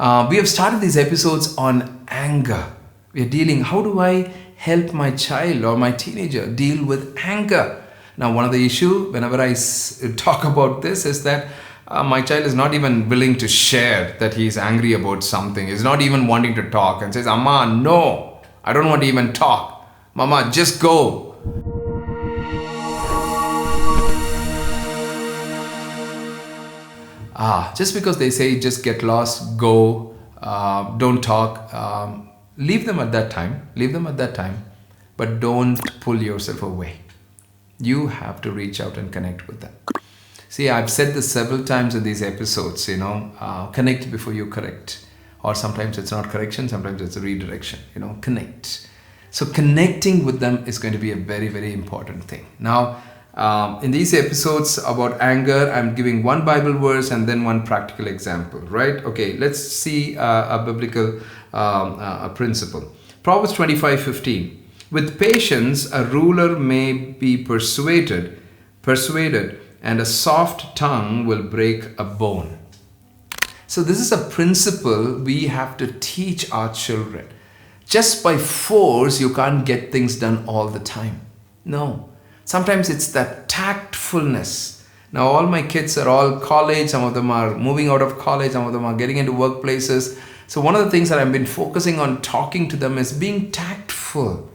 We have started these episodes on anger. We are dealing, how do I help my child or my teenager deal with anger? Now, one of the issue whenever I talk about this is that my child is not even willing to share that he is angry about something. He's not even wanting to talk and says, Amma, no, I don't want to even talk. Mama, just go. Just because they say just get lost, go, don't talk, leave them at that time, but don't pull yourself away. You have to reach out and connect with them. See, I've said this several times in these episodes, connect before you correct. Or sometimes it's not correction, sometimes it's a redirection, connect. So connecting with them is going to be a very, very important thing. Now, in these episodes about anger, I'm giving one Bible verse and then one practical example, right? Okay, let's see a biblical principle. Proverbs 25:15. With patience, a ruler may be persuaded, and a soft tongue will break a bone. So this is a principle we have to teach our children. Just by force, you can't get things done all the time. No. Sometimes it's that tactfulness. Now all my kids are all college, some of them are moving out of college, some of them are getting into workplaces. So one of the things that I've been focusing on talking to them is being tactful.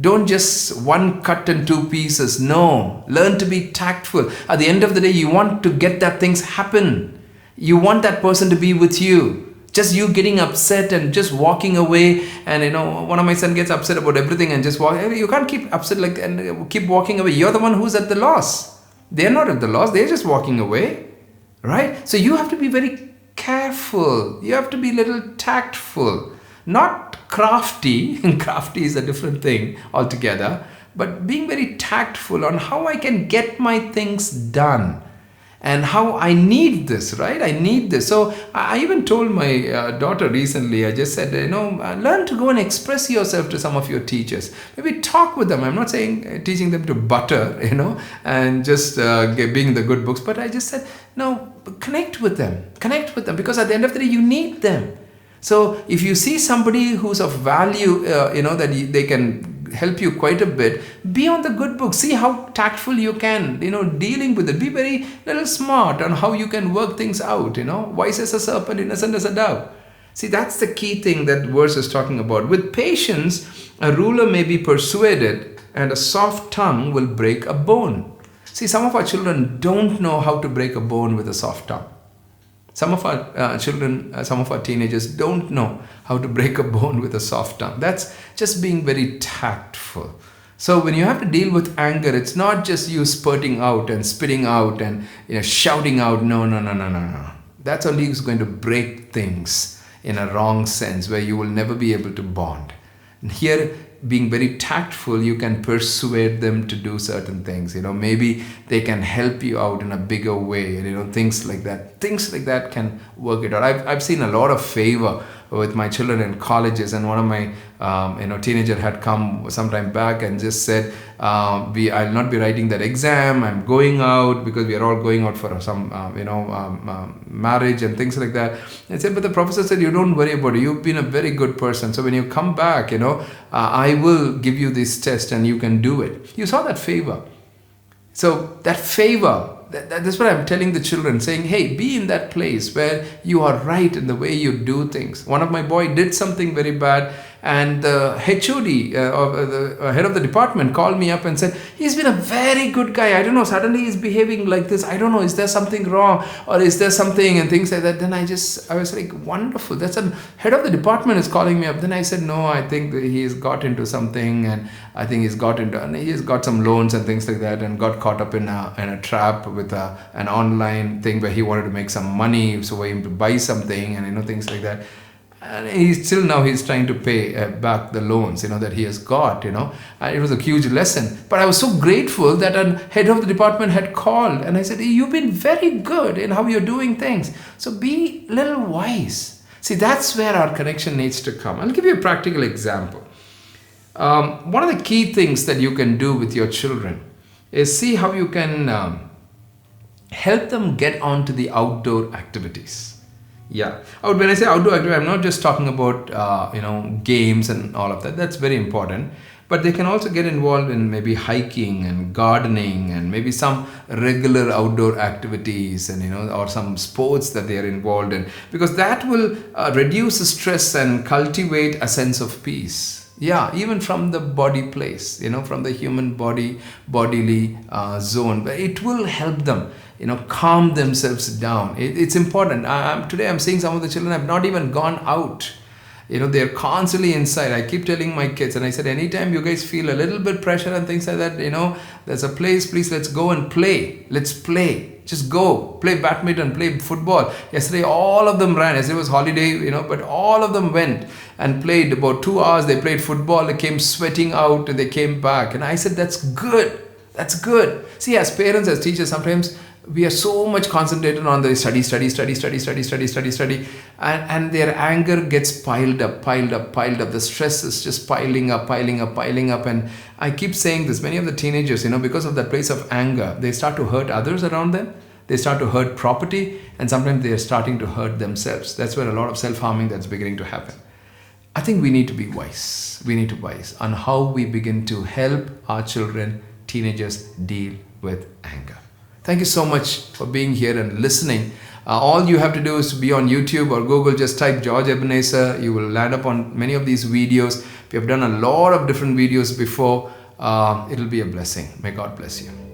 Don't just one cut in two pieces. No, learn to be tactful. At the end of the day, you want to get that things happen. You want that person to be with you. Just you getting upset and just walking away, and one of my son gets upset about everything and just walk. You can't keep upset like and keep walking away. You're the one who's at the loss. They're not at the loss. They're just walking away, right? So you have to be very careful. You have to be a little tactful, not crafty. Crafty is a different thing altogether. But being very tactful on how I can get my things done. And how I need this, right? I need this. So I even told my daughter recently, I just said, learn to go and express yourself to some of your teachers. Maybe talk with them. I'm not saying teaching them to butter, and just being the good books. But I just said, no, connect with them. Connect with them, because at the end of the day, you need them. So if you see somebody who's of value, that they can help you quite a bit, be on the good book. See how tactful you can, dealing with it. Be very little smart on how you can work things out, wise as a serpent, innocent as a dove. See, that's the key thing that verse is talking about. With patience, a ruler may be persuaded, and a soft tongue will break a bone. See, some of our children don't know how to break a bone with a soft tongue. Some of our children, some of our teenagers don't know how to break a bone with a soft tongue. That's just being very tactful. So when you have to deal with anger, it's not just you spurting out and spitting out and shouting out. No. That's only going to break things in a wrong sense, where you will never be able to bond. And here, being very tactful, you can persuade them to do certain things. Maybe they can help you out in a bigger way. Things like that. Things like that can work it out. I've seen a lot of favor with my children in colleges, and one of my teenager had come some time back and just said, I'll not be writing that exam. I'm going out because we are all going out for some marriage and things like that. I said, but the professor said, you don't worry about it. You've been a very good person. So when you come back, I will give you this test and you can do it. You saw that favor. So that favor, that's what I'm telling the children, saying, hey, be in that place where you are right in the way you do things. One of my boy did something very bad, and the HOD, the head of the department, called me up and said, he's been a very good guy. I don't know, suddenly he's behaving like this. I don't know, is there something wrong, or is there something, and things like that. Then I was like, wonderful. That's a head of the department is calling me up. Then I said, no, I think that he's got into something, and I think he's got some loans and things like that, and got caught up in a trap with an online thing where he wanted to make some money, so for him to buy something, and things like that. And he's trying to pay back the loans, that he has got, It was a huge lesson. But I was so grateful that a head of the department had called, and I said, you've been very good in how you're doing things. So be a little wise. See, that's where our connection needs to come. I'll give you a practical example. One of the key things that you can do with your children is see how you can help them get onto the outdoor activities. Yeah. When I say outdoor activity, I'm not just talking about games and all of that. That's very important. But they can also get involved in maybe hiking and gardening and maybe some regular outdoor activities, and or some sports that they are involved in, because that will reduce stress and cultivate a sense of peace. Yeah, even from the body place, from the human bodily zone, but it will help them calm themselves down. It's important. Today I'm seeing some of the children have not even gone out. They're constantly inside. I keep telling my kids, and I said, anytime you guys feel a little bit pressure and things like that, there's a place, please, let's go and play. Let's play. Just go play badminton, play football. Yesterday all of them ran. Yesterday was holiday, but all of them went and played about 2 hours. They played football. They came sweating out and they came back, and I said, that's good. That's good. See, as parents, as teachers, sometimes we are so much concentrated on the study, and their anger gets piled up. The stress is just piling up. And I keep saying this, many of the teenagers, because of that place of anger, they start to hurt others around them. They start to hurt property, and sometimes they are starting to hurt themselves. That's where a lot of self-harming that's beginning to happen. I think we need to be wise. We need to be wise on how we begin to help our children, teenagers, deal with anger. Thank you so much for being here and listening. All you have to do is to be on YouTube or Google, just type George Ebenezer. You will land up on many of these videos. We have done a lot of different videos before. It'll be a blessing. May God bless you.